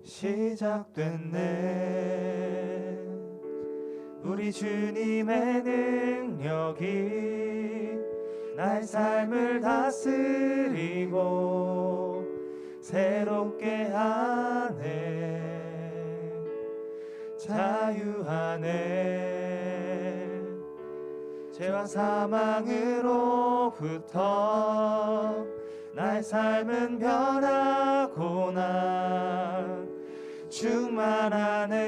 시작됐네. 우리 주님의 능력이 나의 삶을 다스리고 새롭게 하네. 자유하네. 죄와 사망으로부터 나의 삶은 변하고나 충만하네.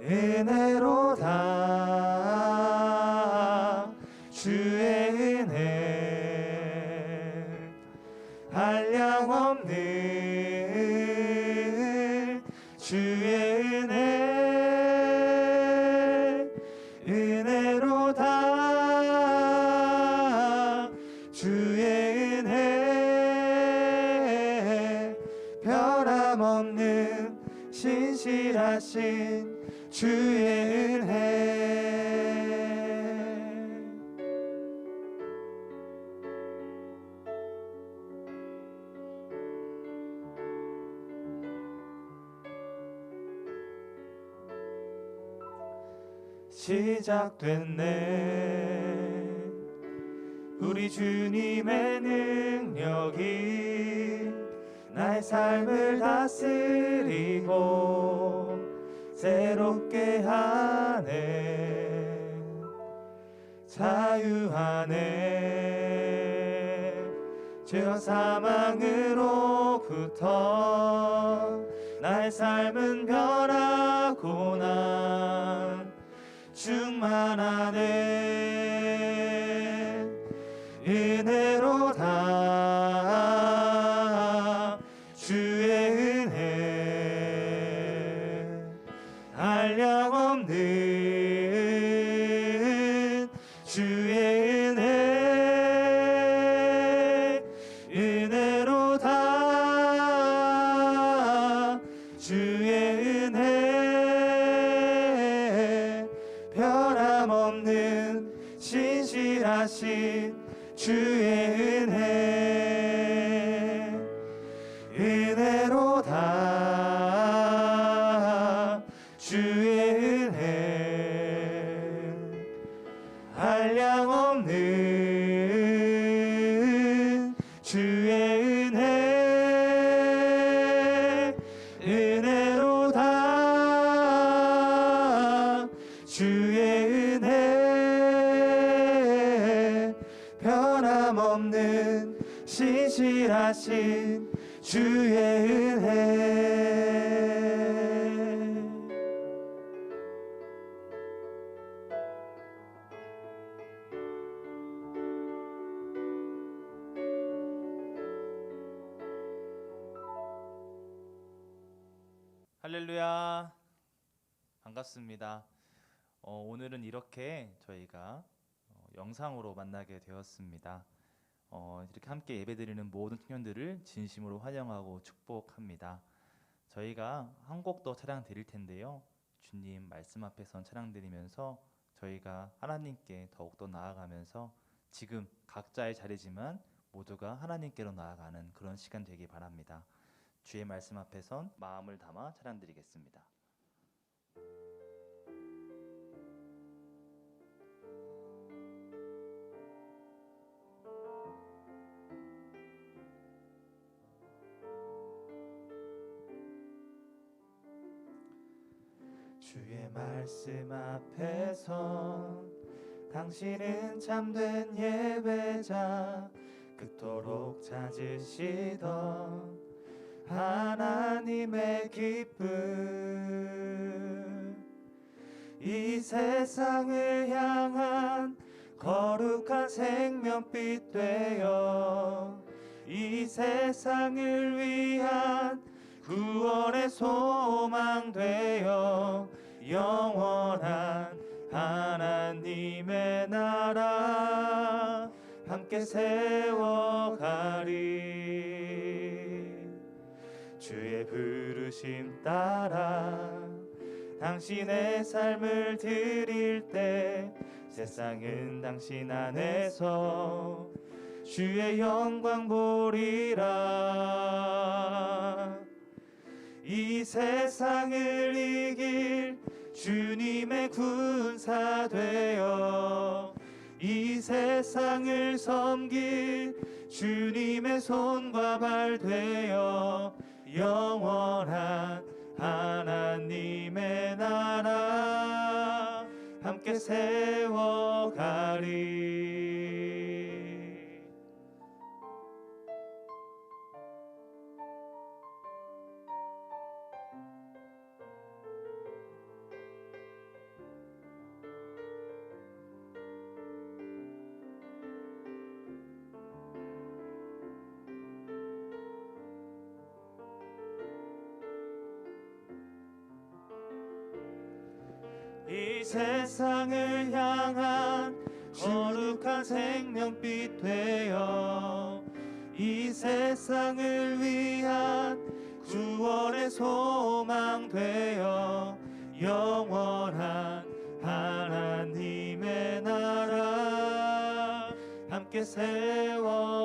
은혜로다 주의 은혜 한량없는 주의 은혜 은혜로다 주의 은혜 변함없는 신실하신 주의 은혜. 시작됐네. 우리 주님의 능력이 나의 삶을 다스리고 새롭게 하네. 자유하네. 죄와 사망으로부터 나의 삶은 변하고나 충만하네. 은혜로다 주의 은혜 한량없는 주의 은혜 은혜로다 주의 은혜 변함없는 신실하신 주의 은혜 은혜로다 주의 은혜 한량없는 주의 은혜 은혜로다 주의 은혜 변함없는 신실하신 주의 은혜. 할렐루야. 반갑습니다. 오늘은 이렇게 저희가 영상으로 만나게 되었습니다. 이렇게 함께 예배드리는 모든 청년들을 진심으로 환영하고 축복합니다. 저희가 한 곡 더 찬양 드릴 텐데요. 주님 말씀 앞에선 찬양 드리면서 저희가 하나님께 더욱더 나아가면서 지금 각자의 자리지만 모두가 하나님께로 나아가는 그런 시간 되기 바랍니다. 주의 말씀 앞에선 마음을 담아 찬양 드리겠습니다. 주의 말씀 앞에선 당신은 참된 예배자 그토록 찾으시던 하나님의 기쁨 이 세상을 향한 거룩한 생명빛 되어 이 세상을 위한 구원의 소망 되어 영원한 하나님의 나라 함께 세워가리. 주의 부르심 따라 당신의 삶을 드릴 때 세상은 당신 안에서 주의 영광 보리라. 이 세상을 이길 주님의 군사 되어 이 세상을 섬길 주님의 손과 발 되어 영원한 하나님의 나라 함께 세워가리. 이 세상을 향한 거룩한 생명빛 되어 이 세상을 위한 구원의 소망 되어 영원한 하나님의 나라 함께 세워가리.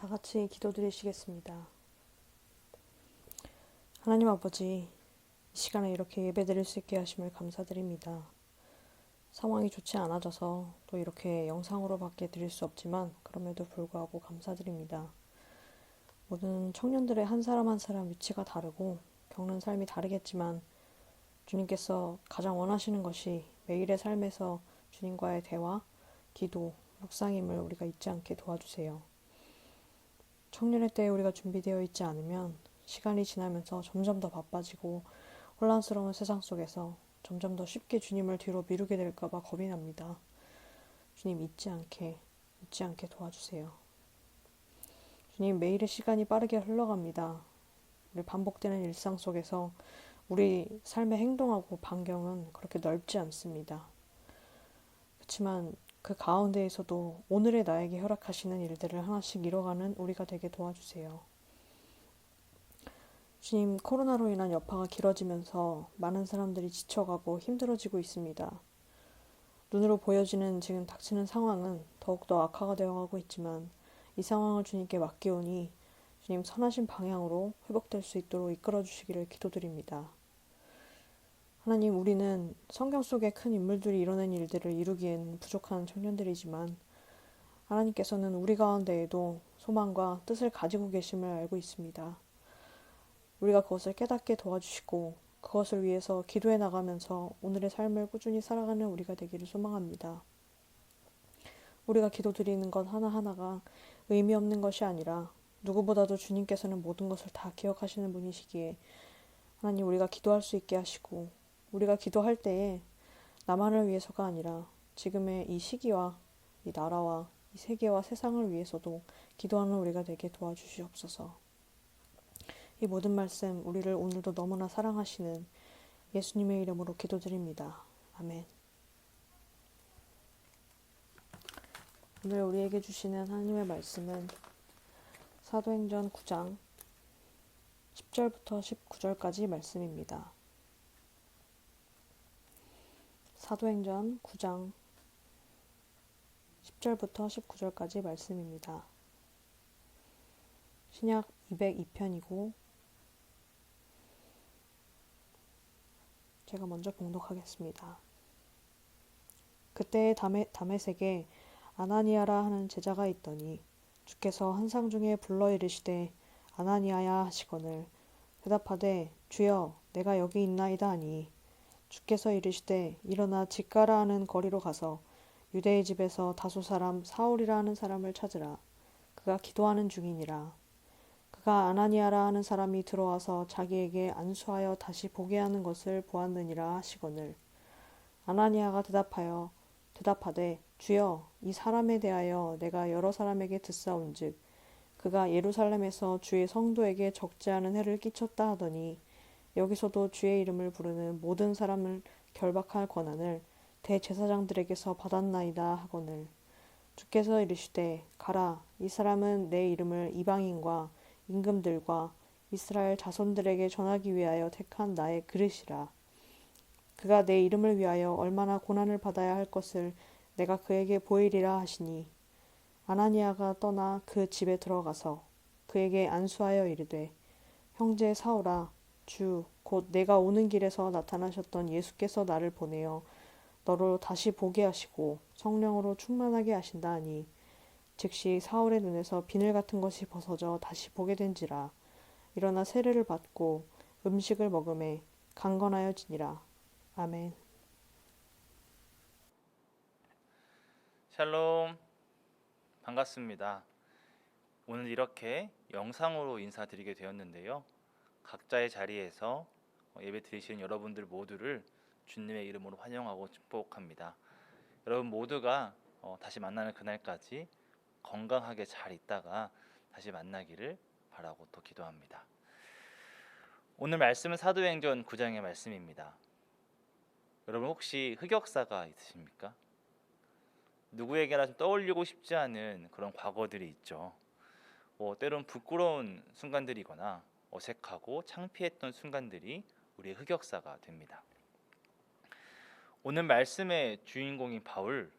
다 같이 기도드리시겠습니다. 하나님 아버지, 이 시간에 이렇게 예배드릴 수 있게 하심을 감사드립니다. 상황이 좋지 않아져서 또 이렇게 영상으로밖에 드릴 수 없지만 그럼에도 불구하고 감사드립니다. 모든 청년들의 한 사람 한 사람 위치가 다르고 겪는 삶이 다르겠지만 주님께서 가장 원하시는 것이 매일의 삶에서 주님과의 대화, 기도, 묵상임을 우리가 잊지 않게 도와주세요. 청년의 때에 우리가 준비되어 있지 않으면 시간이 지나면서 점점 더 바빠지고 혼란스러운 세상 속에서 점점 더 쉽게 주님을 뒤로 미루게 될까봐 겁이 납니다. 주님 잊지 않게 도와주세요. 주님, 매일의 시간이 빠르게 흘러갑니다. 우리 반복되는 일상 속에서 우리 삶의 행동하고 반경은 그렇게 넓지 않습니다. 그렇지만 그 가운데에서도 오늘의 나에게 허락하시는 일들을 하나씩 이뤄가는 우리가 되게 도와주세요. 주님, 코로나로 인한 여파가 길어지면서 많은 사람들이 지쳐가고 힘들어지고 있습니다. 눈으로 보여지는 지금 닥치는 상황은 더욱더 악화가 되어가고 있지만 이 상황을 주님께 맡기오니 주님 선하신 방향으로 회복될 수 있도록 이끌어 주시기를 기도드립니다. 하나님, 우리는 성경 속의 큰 인물들이 이뤄낸 일들을 이루기에는 부족한 청년들이지만 하나님께서는 우리 가운데에도 소망과 뜻을 가지고 계심을 알고 있습니다. 우리가 그것을 깨닫게 도와주시고 그것을 위해서 기도해 나가면서 오늘의 삶을 꾸준히 살아가는 우리가 되기를 소망합니다. 우리가 기도드리는 것 하나하나가 의미 없는 것이 아니라 누구보다도 주님께서는 모든 것을 다 기억하시는 분이시기에 하나님, 우리가 기도할 수 있게 하시고 우리가 기도할 때에 나만을 위해서가 아니라 지금의 이 시기와 이 나라와 이 세계와 세상을 위해서도 기도하는 우리가 되게 도와주시옵소서. 이 모든 말씀 우리를 오늘도 너무나 사랑하시는 예수님의 이름으로 기도드립니다. 아멘. 오늘 우리에게 주시는 하나님의 말씀은 사도행전 9장 10절부터 19절까지 말씀입니다. 사도행전 9장 10절부터 19절까지 말씀입니다. 신약 202편이고 제가 먼저 봉독하겠습니다. 그때 다메섹에 아나니아라 하는 제자가 있더니 주께서 환상 중에 불러 이르시되 아나니아야 하시거늘 대답하되 주여 내가 여기 있나이다 하니 주께서 이르시되 일어나 직가라 하는 거리로 가서 유대의 집에서 다소 사람 사울이라 하는 사람을 찾으라. 그가 기도하는 중이니라. 그가 아나니아라 하는 사람이 들어와서 자기에게 안수하여 다시 보게 하는 것을 보았느니라 하시거늘 아나니아가 대답하되 주여 이 사람에 대하여 내가 여러 사람에게 듣사온즉 그가 예루살렘에서 주의 성도에게 적지 않은 해를 끼쳤다 하더니 여기서도 주의 이름을 부르는 모든 사람을 결박할 권한을 대제사장들에게서 받았나이다 하거늘 주께서 이르시되 가라 이 사람은 내 이름을 이방인과 임금들과 이스라엘 자손들에게 전하기 위하여 택한 나의 그릇이라. 그가 내 이름을 위하여 얼마나 고난을 받아야 할 것을 내가 그에게 보이리라 하시니 아나니아가 떠나 그 집에 들어가서 그에게 안수하여 이르되 형제 사울아 주 곧 내가 오는 길에서 나타나셨던 예수께서 나를 보내어 너로 다시 보게 하시고 성령으로 충만하게 하신다 하니 즉시 사울의 눈에서 비늘 같은 것이 벗어져 다시 보게 된지라. 일어나 세례를 받고 음식을 먹음에 강건하여지니라. 아멘. 샬롬, 반갑습니다. 오늘 이렇게 영상으로 인사드리게 되었는데요. 각자의 자리에서 예배 드리시는 여러분들 모두를 주님의 이름으로 환영하고 축복합니다. 여러분 모두가 다시 만나는 그날까지 건강하게 잘 있다가 다시 만나기를 바라고 또 기도합니다. 오늘 말씀은 사도행전 9장의 말씀입니다. 여러분 혹시 흑역사가 있으십니까? 누구에게나 좀 떠올리고 싶지 않은 그런 과거들이 있죠. 때론 부끄러운 순간들이거나 어색하고 창피했던 순간들이 우리의 흑역사가 됩니다. 오늘 말씀의 주인공인 바울,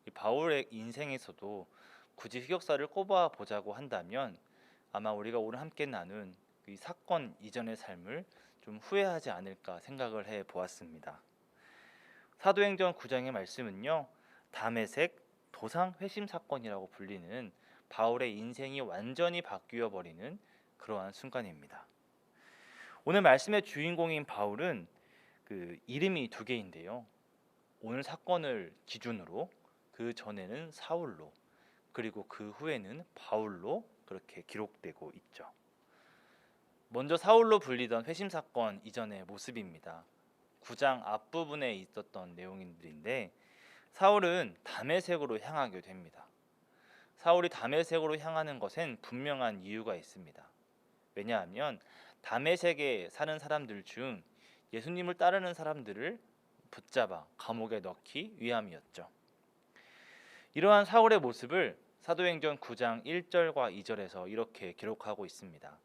이 바울의 인생에서도 굳이 흑역사를 꼽아 보자고 한다면 아마 우리가 오늘 함께 나눈 이 사건 이전의 삶을 좀 후회하지 않을까 생각을 해 보았습니다. 사도행전 9장의 말씀은요, 다메섹 도상 회심 사건이라고 불리는 바울의 인생이 완전히 바뀌어 버리는 그러한 순간입니다. 오늘 말씀의 주인공인 바울은 그 이름이 두 개인데요. 오늘 사건을 기준으로 그 전에는 사울로 그리고 그 후에는 바울로 그렇게 기록되고 있죠. 먼저 사울로 불리던 회심 사건 이전의 모습입니다. 9장 앞부분에 있었던 내용들인데 사울은 다메섹으로 향하게 됩니다. 사울이 다메섹으로 향하는 것엔 분명한 이유가 있습니다. 왜냐하면 다메섹에 사는 사람들 중 예수님을 따르는 사람들을 붙잡아 감옥에 넣기 위함이었죠. 이러한 사울의 모습을 사도행전 9장 1절과 2절에서 이렇게 기록하고 있습니다.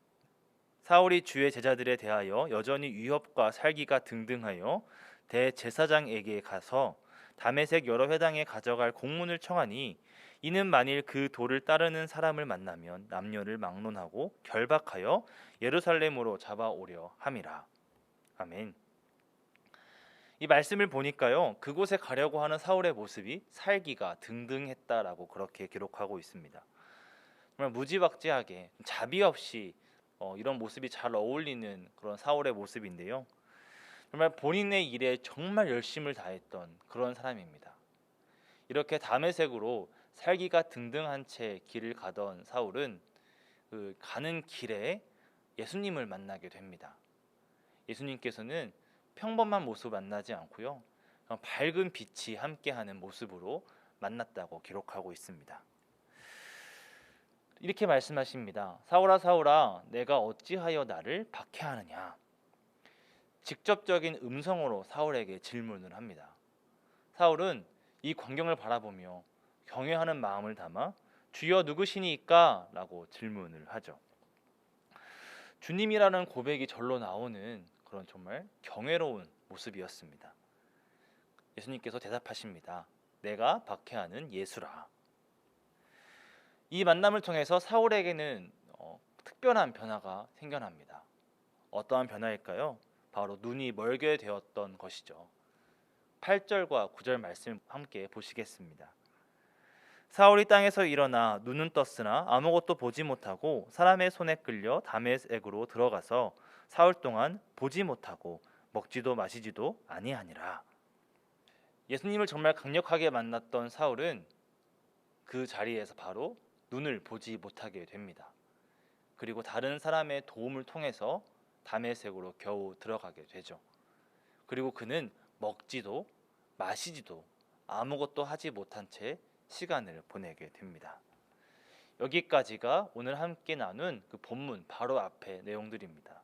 사울이 주의 제자들에 대하여 여전히 위협과 살기가 등등하여 대제사장에게 가서 다메섹 여러 회당에 가져갈 공문을 청하니 이는 만일 그 도를 따르는 사람을 만나면 남녀를 막론하고 결박하여 예루살렘으로 잡아오려 함이라. 아멘. 이 말씀을 보니까요, 그곳에 가려고 하는 사울의 모습이 살기가 등등했다라고 그렇게 기록하고 있습니다. 정말 무지막지하게 자비 없이 이런 모습이 잘 어울리는 그런 사울의 모습인데요. 정말 본인의 일에 정말 열심을 다했던 그런 사람입니다. 이렇게 다메섹으로 살기가 등등한 채 길을 가던 사울은 그 가는 길에 예수님을 만나게 됩니다. 예수님께서는 평범한 모습 만나지 않고요, 밝은 빛이 함께하는 모습으로 만났다고 기록하고 있습니다. 이렇게 말씀하십니다. 사울아 사울아 내가 어찌하여 나를 박해하느냐. 직접적인 음성으로 사울에게 질문을 합니다. 사울은 이 광경을 바라보며 경외하는 마음을 담아 주여 누구시니까? 라고 질문을 하죠. 주님이라는 고백이 절로 나오는 그런 정말 경외로운 모습이었습니다. 예수님께서 대답하십니다. 내가 박해하는 예수라. 이 만남을 통해서 사울에게는 특별한 변화가 생겨납니다. 어떠한 변화일까요? 바로 눈이 멀게 되었던 것이죠. 8절과 9절 말씀 함께 보시겠습니다. 사울이 땅에서 일어나 눈은 떴으나 아무것도 보지 못하고 사람의 손에 끌려 다메섹으로 들어가서 사흘 동안 보지 못하고 먹지도 마시지도 아니하니라. 예수님을 정말 강력하게 만났던 사울은 그 자리에서 바로 눈을 보지 못하게 됩니다. 그리고 다른 사람의 도움을 통해서 다메섹으로 겨우 들어가게 되죠. 그리고 그는 먹지도 마시지도 아무것도 하지 못한 채 시간을 보내게 됩니다. 여기까지가 오늘 함께 나눈 그 본문 바로 앞의 내용들입니다.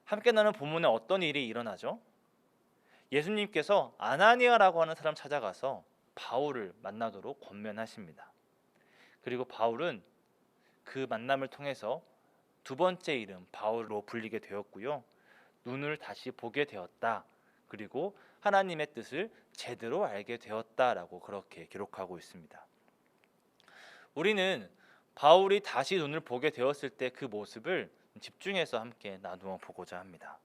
함께 나눈 본문에 어떤 일이 일어나죠? 예수님께서 아나니아라고 하는 사람 찾아가서 바울을 만나도록 권면하십니다. 그리고 바울은 그 만남을 통해서 두 번째 이름 바울로 불리게 되었고요. 눈을 다시 보게 되었다. 그리고 하나님의 뜻을 제대로 알게 되었다라고 그렇게 기록하고 있습니다. 우리는 바울이 다시 눈을 보게 되었을 때 그 모습을 집중해서 함께 나누어 보고자 합니다.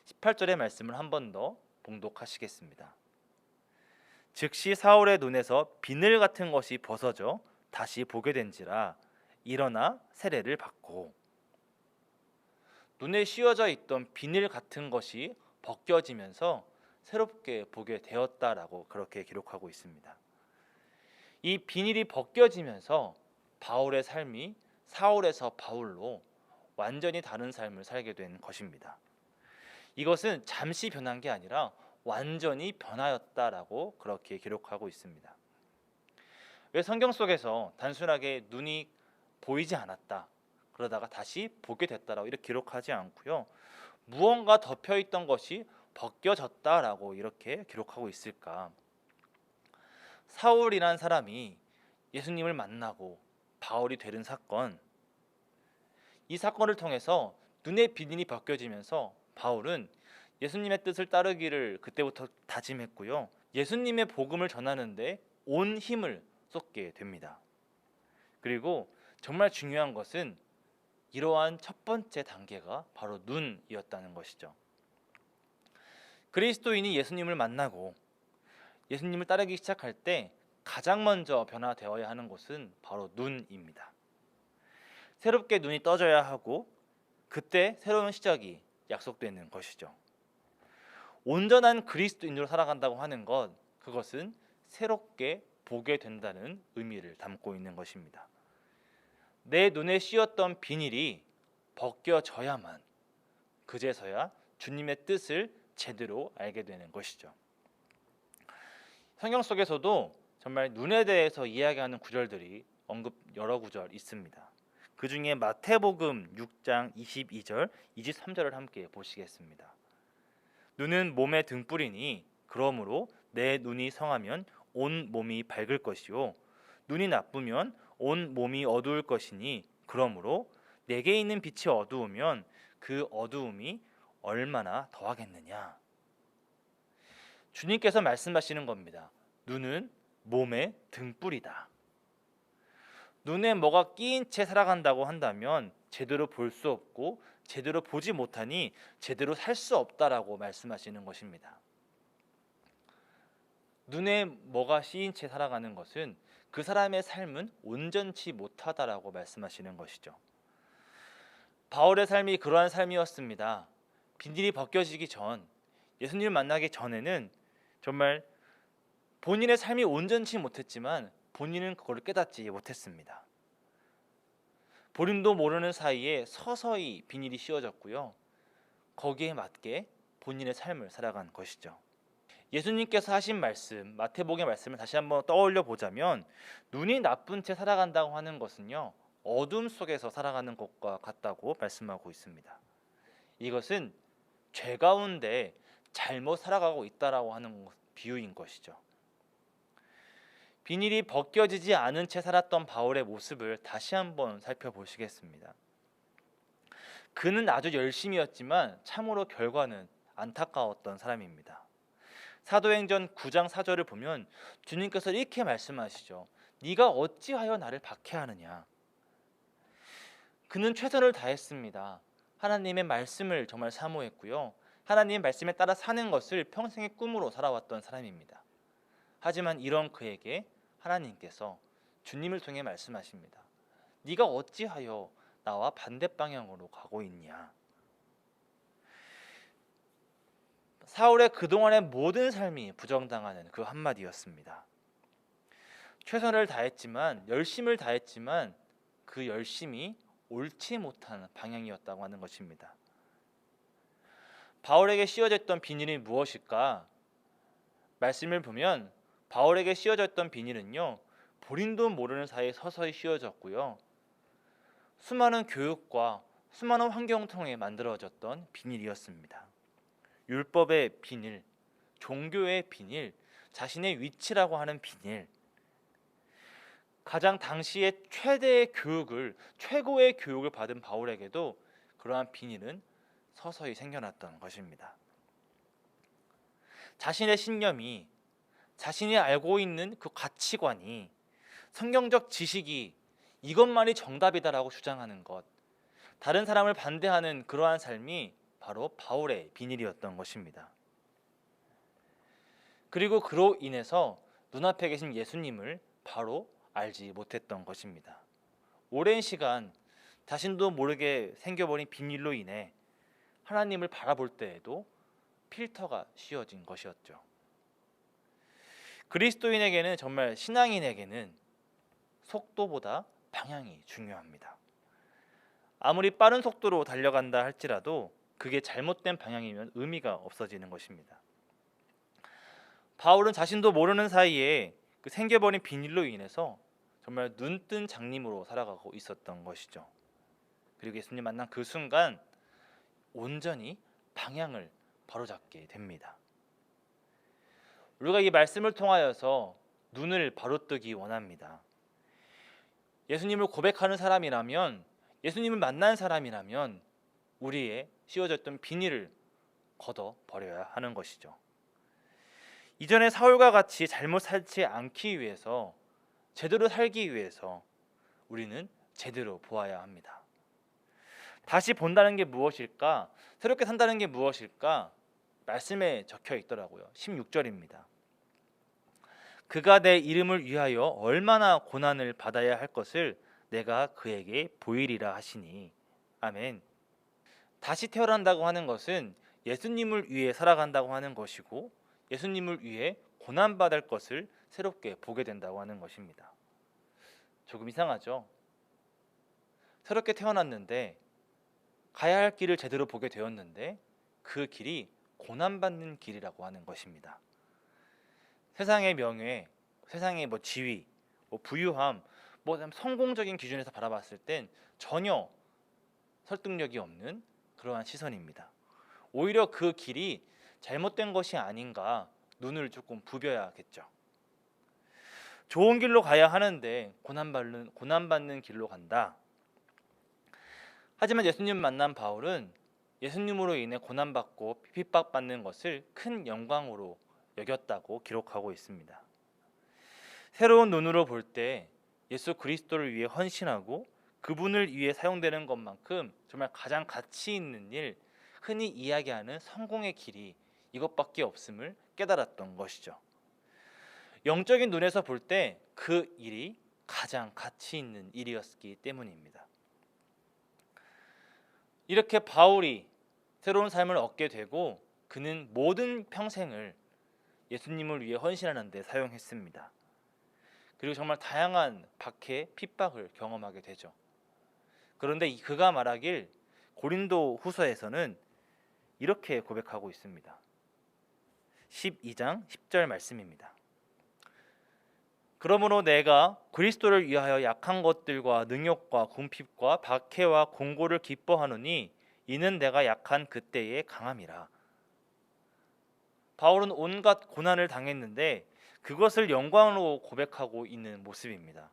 18절의 말씀을 한 번 더 봉독하시겠습니다. 즉시 사울의 눈에서 비늘 같은 것이 벗어져 다시 보게 된지라 일어나 세례를 받고, 눈에 씌워져 있던 비늘 같은 것이 벗겨지면서 새롭게 보게 되었다라고 그렇게 기록하고 있습니다. 이 비닐이 벗겨지면서 바울의 삶이 사울에서 바울로 완전히 다른 삶을 살게 된 것입니다. 이것은 잠시 변한 게 아니라 완전히 변하였다라고 그렇게 기록하고 있습니다. 왜 성경 속에서 단순하게 눈이 보이지 않았다, 그러다가 다시 보게 됐다라고 이렇게 기록하지 않고요. 무언가 덮여 있던 것이 벗겨졌다라고 이렇게 기록하고 있을까? 사울이란 사람이 예수님을 만나고 바울이 되는 사건, 이 사건을 통해서 눈의 비늘이 벗겨지면서 바울은 예수님의 뜻을 따르기를 그때부터 다짐했고요. 예수님의 복음을 전하는데 온 힘을 쏟게 됩니다. 그리고 정말 중요한 것은 이러한 첫 번째 단계가 바로 눈이었다는 것이죠. 그리스도인이 예수님을 만나고 예수님을 따르기 시작할 때 가장 먼저 변화되어야 하는 것은 바로 눈입니다. 새롭게 눈이 떠져야 하고 그때 새로운 시작이 약속되는 것이죠. 온전한 그리스도인으로 살아간다고 하는 것, 그것은 새롭게 보게 된다는 의미를 담고 있는 것입니다. 내 눈에 씌었던 비닐이 벗겨져야만 그제서야 주님의 뜻을 제대로 알게 되는 것이죠. 성경 속에서도 정말 눈에 대해서 이야기하는 구절들이 여러 구절 있습니다. 그 중에 마태복음 6장 22절, 23절을 함께 보시겠습니다. 눈은 몸의 등불이니 그러므로 내 눈이 성하면 온 몸이 밝을 것이요 눈이 나쁘면 온 몸이 어두울 것이니 그러므로 내게 있는 빛이 어두우면 그 어두움이 얼마나 더하겠느냐. 주님께서 말씀하시는 겁니다. 눈은 몸의 등불이다. 눈에 뭐가 끼인 채 살아간다고 한다면 제대로 볼 수 없고 제대로 보지 못하니 제대로 살 수 없다라고 말씀하시는 것입니다. 눈에 뭐가 씌인 채 살아가는 것은 그 사람의 삶은 온전치 못하다라고 말씀하시는 것이죠. 바울의 삶이 그러한 삶이었습니다. 비닐이 벗겨지기 전, 예수님을 만나기 전에는 정말 본인의 삶이 온전치 못했지만 본인은 그걸 깨닫지 못했습니다. 본인도 모르는 사이에 서서히 비닐이 씌워졌고요. 거기에 맞게 본인의 삶을 살아간 것이죠. 예수님께서 하신 말씀, 마태복음의 말씀을 다시 한번 떠올려 보자면 눈이 나쁜 채 살아간다고 하는 것은요, 어둠 속에서 살아가는 것과 같다고 말씀하고 있습니다. 이것은 죄 가운데 잘못 살아가고 있다라고 하는 비유인 것이죠. 비닐이 벗겨지지 않은 채 살았던 바울의 모습을 다시 한번 살펴보시겠습니다. 그는 아주 열심이었지만 참으로 결과는 안타까웠던 사람입니다. 사도행전 9장 4절을 보면 주님께서 이렇게 말씀하시죠. 네가 어찌하여 나를 박해하느냐. 그는 최선을 다했습니다. 하나님의 말씀을 정말 사모했고요. 하나님의 말씀에 따라 사는 것을 평생의 꿈으로 살아왔던 사람입니다. 하지만 이런 그에게 하나님께서 주님을 통해 말씀하십니다. 네가 어찌하여 나와 반대 방향으로 가고 있냐. 사울의 그동안의 모든 삶이 부정당하는 그 한마디였습니다. 최선을 다했지만, 열심을 다했지만 그 열심이 옳지 못한 방향이었다고 하는 것입니다. 바울에게 씌워졌던 비닐이 무엇일까? 말씀을 보면 바울에게 씌워졌던 비닐은요, 본인도 모르는 사이에 서서히 씌워졌고요. 수많은 교육과 수많은 환경을 통해 만들어졌던 비닐이었습니다. 율법의 비닐, 종교의 비닐, 자신의 위치라고 하는 비닐. 가장 당시에 최대의 교육을, 최고의 교육을 받은 바울에게도 그러한 비밀은 서서히 생겨났던 것입니다. 자신의 신념이, 자신이 알고 있는 그 가치관이, 성경적 지식이 이것만이 정답이다라고 주장하는 것, 다른 사람을 반대하는 그러한 삶이 바로 바울의 비밀이었던 것입니다. 그리고 그로 인해서 눈앞에 계신 예수님을 바로 알지 못했던 것입니다. 오랜 시간 자신도 모르게 생겨버린 비밀로 인해 하나님을 바라볼 때에도 필터가 씌워진 것이었죠. 그리스도인에게는, 정말 신앙인에게는 속도보다 방향이 중요합니다. 아무리 빠른 속도로 달려간다 할지라도 그게 잘못된 방향이면 의미가 없어지는 것입니다. 바울은 자신도 모르는 사이에 그 생겨버린 비밀로 인해서 정말 눈뜬 장님으로 살아가고 있었던 것이죠. 그리고 예수님 만난 그 순간 온전히 방향을 바로잡게 됩니다. 우리가 이 말씀을 통하여서 눈을 바로뜨기 원합니다. 예수님을 고백하는 사람이라면, 예수님을 만난 사람이라면 우리의 씌워졌던 비닐을 걷어버려야 하는 것이죠. 이전에 사울과 같이 잘못 살지 않기 위해서, 제대로 살기 위해서 우리는 제대로 보아야 합니다. 다시 본다는 게 무엇일까? 새롭게 산다는 게 무엇일까? 말씀에 적혀 있더라고요. 16절입니다. 그가 내 이름을 위하여 얼마나 고난을 받아야 할 것을 내가 그에게 보이리라 하시니. 아멘. 다시 태어난다고 하는 것은 예수님을 위해 살아간다고 하는 것이고, 예수님을 위해 고난받을 것을 새롭게 보게 된다고 하는 것입니다. 조금 이상하죠? 새롭게 태어났는데, 가야 할 길을 제대로 보게 되었는데 그 길이 고난받는 길이라고 하는 것입니다. 세상의 명예, 세상의 지위, 부유함, 성공적인 기준에서 바라봤을 땐 전혀 설득력이 없는 그러한 시선입니다. 오히려 그 길이 잘못된 것이 아닌가 눈을 조금 부벼야겠죠. 좋은 길로 가야 하는데 고난받는 길로 간다. 하지만 예수님 만난 바울은 예수님으로 인해 고난받고 핍박받는 것을 큰 영광으로 여겼다고 기록하고 있습니다. 새로운 눈으로 볼 때 예수 그리스도를 위해 헌신하고 그분을 위해 사용되는 것만큼 정말 가장 가치 있는 일, 흔히 이야기하는 성공의 길이 이것밖에 없음을 깨달았던 것이죠. 영적인 눈에서 볼 때 그 일이 가장 가치 있는 일이었기 때문입니다. 이렇게 바울이 새로운 삶을 얻게 되고 그는 모든 평생을 예수님을 위해 헌신하는 데 사용했습니다. 그리고 정말 다양한 박해, 핍박을 경험하게 되죠. 그런데 그가 말하길 고린도 후서에서는 이렇게 고백하고 있습니다. 12장 10절 말씀입니다. 그러므로 내가 그리스도를 위하여 약한 것들과 능욕과 궁핍과 박해와 공고를 기뻐하노니 이는 내가 약한 그때의 강함이라. 바울은 온갖 고난을 당했는데 그것을 영광으로 고백하고 있는 모습입니다.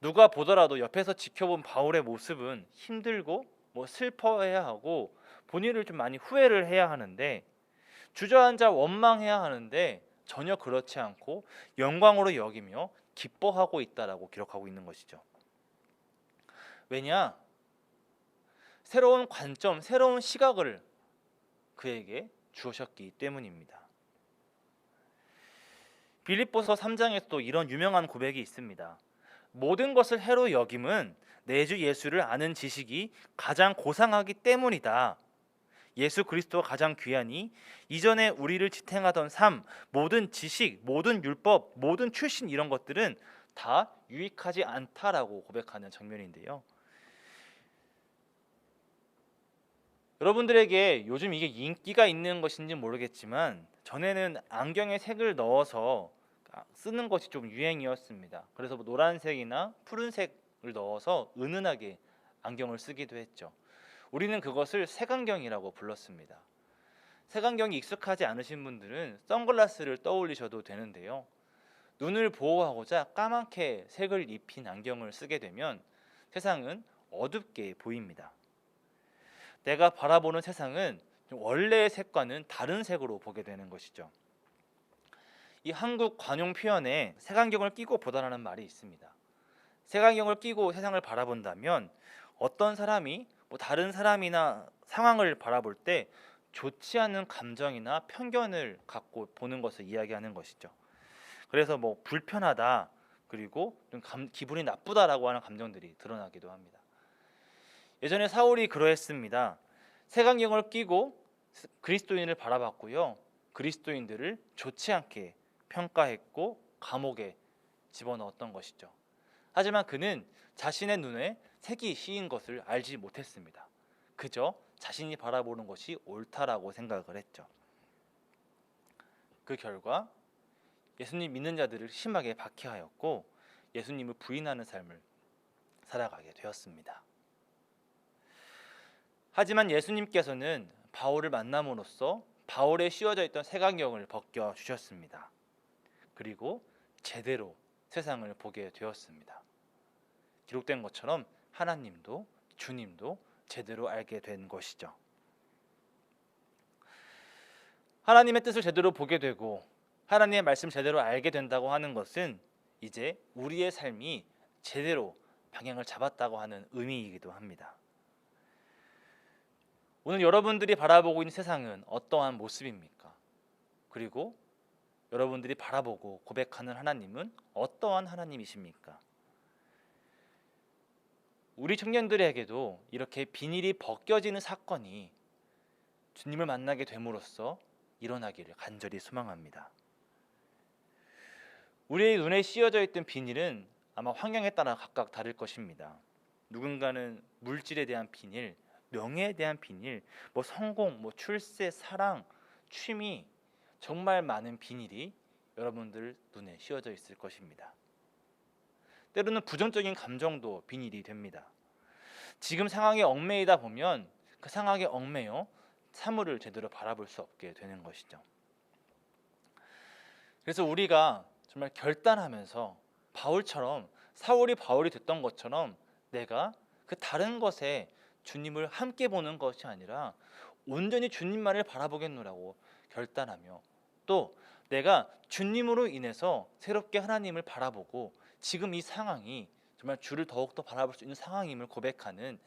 누가 보더라도 옆에서 지켜본 바울의 모습은 힘들고 슬퍼해야 하고 본인을 좀 많이 후회를 해야 하는데, 주저앉아 원망해야 하는데 전혀 그렇지 않고 영광으로 여기며 기뻐하고 있다라고 기록하고 있는 것이죠. 왜냐? 새로운 관점, 새로운 시각을 그에게 주셨기 때문입니다. 빌립보서 3장에서 또 이런 유명한 고백이 있습니다. 모든 것을 해로 여김은 내 주 예수를 아는 지식이 가장 고상하기 때문이다. 예수 그리스도가 가장 귀하니 이전에 우리를 지탱하던 삶, 모든 지식, 모든 율법, 모든 출신 이런 것들은 다 유익하지 않다라고 고백하는 장면인데요. 여러분들에게 요즘 이게 인기가 있는 것인지 모르겠지만 전에는 안경에 색을 넣어서 쓰는 것이 좀 유행이었습니다. 그래서 노란색이나 푸른색을 넣어서 은은하게 안경을 쓰기도 했죠. 우리는 그것을 색안경이라고 불렀습니다. 색안경이 익숙하지 않으신 분들은 선글라스를 떠올리셔도 되는데요. 눈을 보호하고자 까맣게 색을 입힌 안경을 쓰게 되면 세상은 어둡게 보입니다. 내가 바라보는 세상은 원래의 색과는 다른 색으로 보게 되는 것이죠. 이 한국 관용 표현에 색안경을 끼고 보다라는 말이 있습니다. 색안경을 끼고 세상을 바라본다면 어떤 사람이 다른 사람이나 상황을 바라볼 때 좋지 않은 감정이나 편견을 갖고 보는 것을 이야기하는 것이죠. 그래서 불편하다, 그리고 좀 기분이 나쁘다라고 하는 감정들이 드러나기도 합니다. 예전에 사울이 그러했습니다. 색안경을 끼고 그리스도인을 바라봤고요, 그리스도인들을 좋지 않게 평가했고 감옥에 집어넣었던 것이죠. 하지만 그는 자신의 눈에 색이 씌인 것을 알지 못했습니다. 그저 자신이 바라보는 것이 옳다라고 생각을 했죠. 그 결과 예수님 믿는 자들을 심하게 박해하였고 예수님을 부인하는 삶을 살아가게 되었습니다. 하지만 예수님께서는 바울을 만남으로써 바울에 씌워져 있던 색안경을 벗겨 주셨습니다. 그리고 제대로 세상을 보게 되었습니다. 기록된 것처럼 하나님도 주님도 제대로 알게 된 것이죠. 하나님의 뜻을 제대로 보게 되고 하나님의 말씀을 제대로 알게 된다고 하는 것은 이제 우리의 삶이 제대로 방향을 잡았다고 하는 의미이기도 합니다. 오늘 여러분들이 바라보고 있는 세상은 어떠한 모습입니까? 그리고 여러분들이 바라보고 고백하는 하나님은 어떠한 하나님이십니까? 우리 청년들에게도 이렇게 비닐이 벗겨지는 사건이 주님을 만나게 됨으로써 일어나기를 간절히 소망합니다. 우리의 눈에 씌어져 있던 비닐은 아마 환경에 따라 각각 다를 것입니다. 누군가는 물질에 대한 비닐, 명예에 대한 비닐, 성공, 출세, 사랑, 취미, 정말 많은 비닐이 여러분들 눈에 씌어져 있을 것입니다. 때로는 부정적인 감정도 비닐이 됩니다. 지금 상황에 얽매이다 보면 그 상황에 얽매여 사물을 제대로 바라볼 수 없게 되는 것이죠. 그래서 우리가 정말 결단하면서 바울처럼 사울이 바울이 됐던 것처럼 내가 그 다른 것에 주님을 함께 보는 것이 아니라 온전히 주님만을 바라보겠노라고 결단하며 또 내가 주님으로 인해서 새롭게 하나님을 바라보고 지금 이 상황이 정말 주를 더욱더 바라볼 수 있는 상황임을 고백하는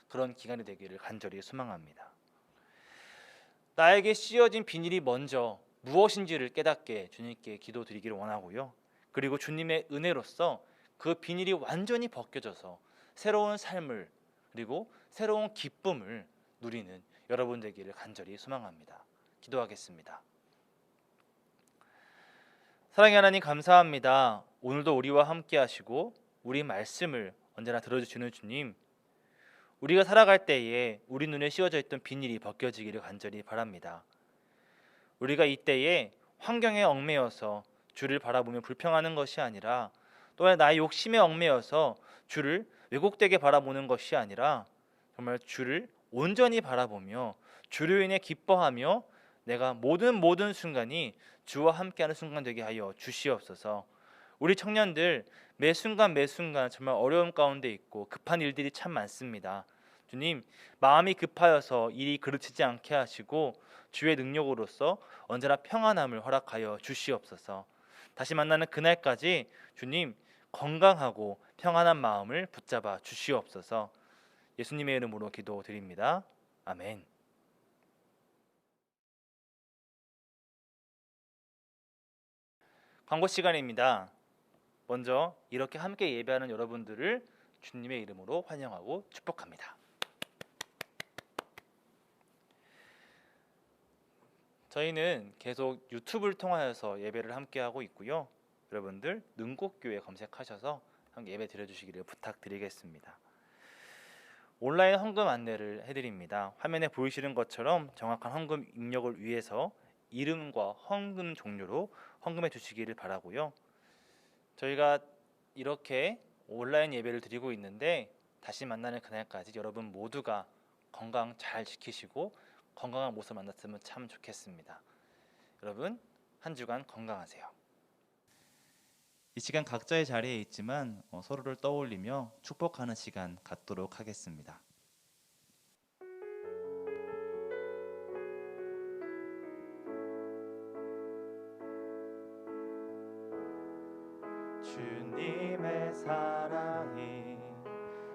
그런 기간이 되기를 간절히 소망합니다. 나에게 씌어진 비닐이 먼저 무엇인지를 깨닫게 주님께 기도드리기를 원하고요. 그리고 주님의 은혜로서 그 비닐이 완전히 벗겨져서 새로운 삶을 그리고 새로운 기쁨을 누리는 여러분 되기를 간절히 소망합니다. 기도하겠습니다. 사랑의 하나님 감사합니다. 오늘도 우리와 함께 하시고 우리 말씀을 언제나 들어주시는 주님, 우리가 살아갈 때에 우리 눈에 씌워져 있던 비닐이 벗겨지기를 간절히 바랍니다. 우리가 이때에 환경에 얽매여서 주를 바라보며 불평하는 것이 아니라 또한 나의 욕심에 얽매여서 주를 왜곡되게 바라보는 것이 아니라 정말 주를 온전히 바라보며 주로 인해 기뻐하며 내가 모든 순간이 주와 함께하는 순간 되게 하여 주시옵소서. 우리 청년들 매 순간 정말 어려움 가운데 있고 급한 일들이 참 많습니다. 주님, 마음이 급하여서 일이 그르치지 않게 하시고 주의 능력으로서 언제나 평안함을 허락하여 주시옵소서. 다시 만나는 그날까지 주님 건강하고 평안한 마음을 붙잡아 주시옵소서. 예수님의 이름으로 기도드립니다. 아멘. 광고 시간입니다. 먼저 이렇게 함께 예배하는 여러분들을 주님의 이름으로 환영하고 축복합니다. 저희는 계속 유튜브를 통하여서 예배를 함께 하고 있고요. 여러분들 능곡교회 검색하셔서 함께 예배 드려주시기를 부탁드리겠습니다. 온라인 헌금 안내를 해드립니다. 화면에 보이시는 것처럼 정확한 헌금 입력을 위해서 이름과 헌금 종류로 헌금해 주시기를 바라고요. 저희가 이렇게 온라인 예배를 드리고 있는데 다시 만나는 그날까지 여러분 모두가 건강 잘 지키시고 건강한 모습 만났으면 참 좋겠습니다. 여러분 한 주간 건강하세요. 이 시간 각자의 자리에 있지만 서로를 떠올리며 축복하는 시간 갖도록 하겠습니다. 주님의 사랑이,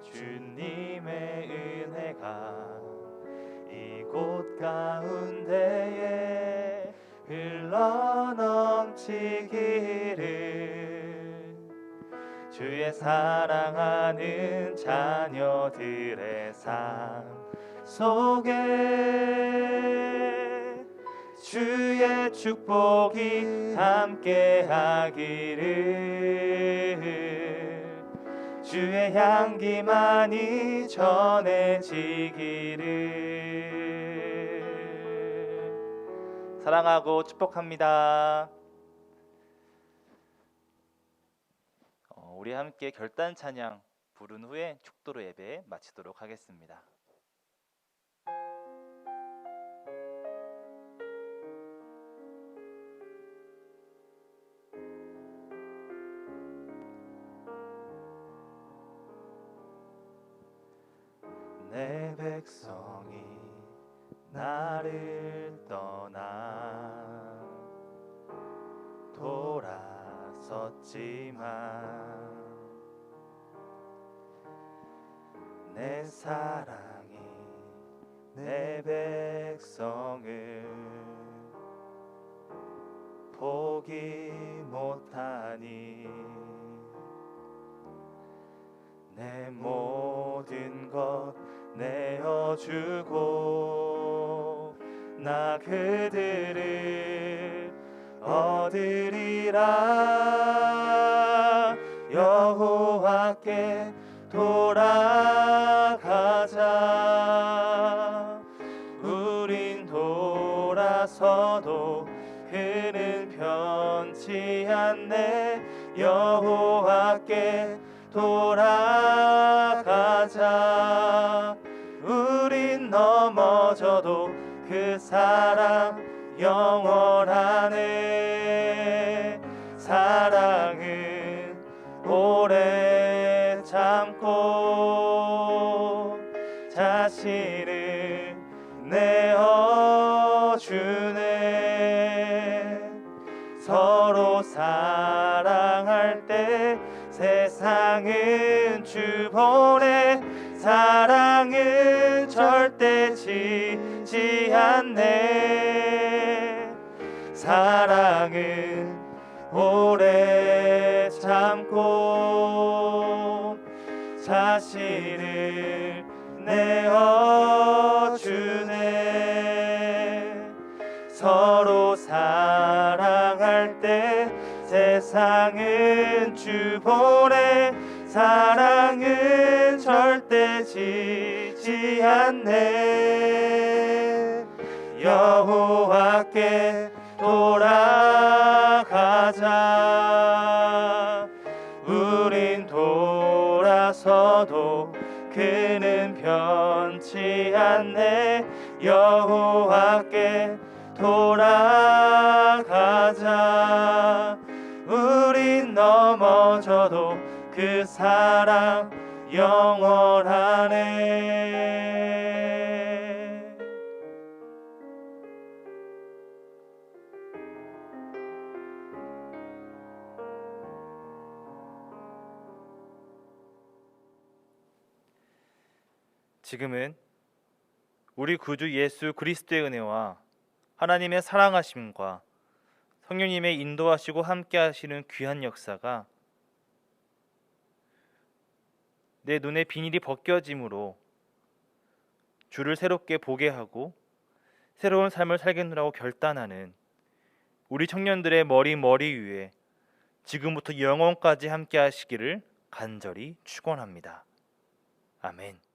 주님의 은혜가 이곳 가운데에 흘러넘치기를, 주의 사랑하는 자녀들의 삶 속에 주의 축복이 함께하기를, 주의 향기만이 전해지기를. 사랑하고 축복합니다. 우리 함께 결단 찬양 부른 후에 축도로 예배 마치도록 하겠습니다. 내 백성이 나를 떠나 돌아섰지만 내 사랑이 내 백성을 포기 못하니, 내 모든 것 내어주고 나 그들을 얻으리라. 여호와께 돌아가자. 우린 돌아서도 그는 변치 않네. 여호와께 돌아가자. 우린 넘어져도 그 사랑 영원하네. 사랑은 오래 참고 자신을 내어주네. 서로 사랑할 때 세상은 주 보내. 사랑은 절대 지지 않네. 사랑은 오래 참고 자신을 내어주네. 서로 사랑할 때 세상은 주 보내. 사랑은 절대 지지 않네. 여호와께 돌아가자. 우린 돌아서도 그는 변치 않네. 여호와께 돌아가자. 우린 넘어져도 그 사랑 영원하네. 지금은 우리 구주 예수 그리스도의 은혜와 하나님의 사랑하심과 성령님의 인도하시고 함께하시는 귀한 역사가 내 눈의 비닐이 벗겨짐으로 주를 새롭게 보게 하고 새로운 삶을 살겠노라고 결단하는 우리 청년들의 머리 위에 지금부터 영원까지 함께하시기를 간절히 축원합니다. 아멘.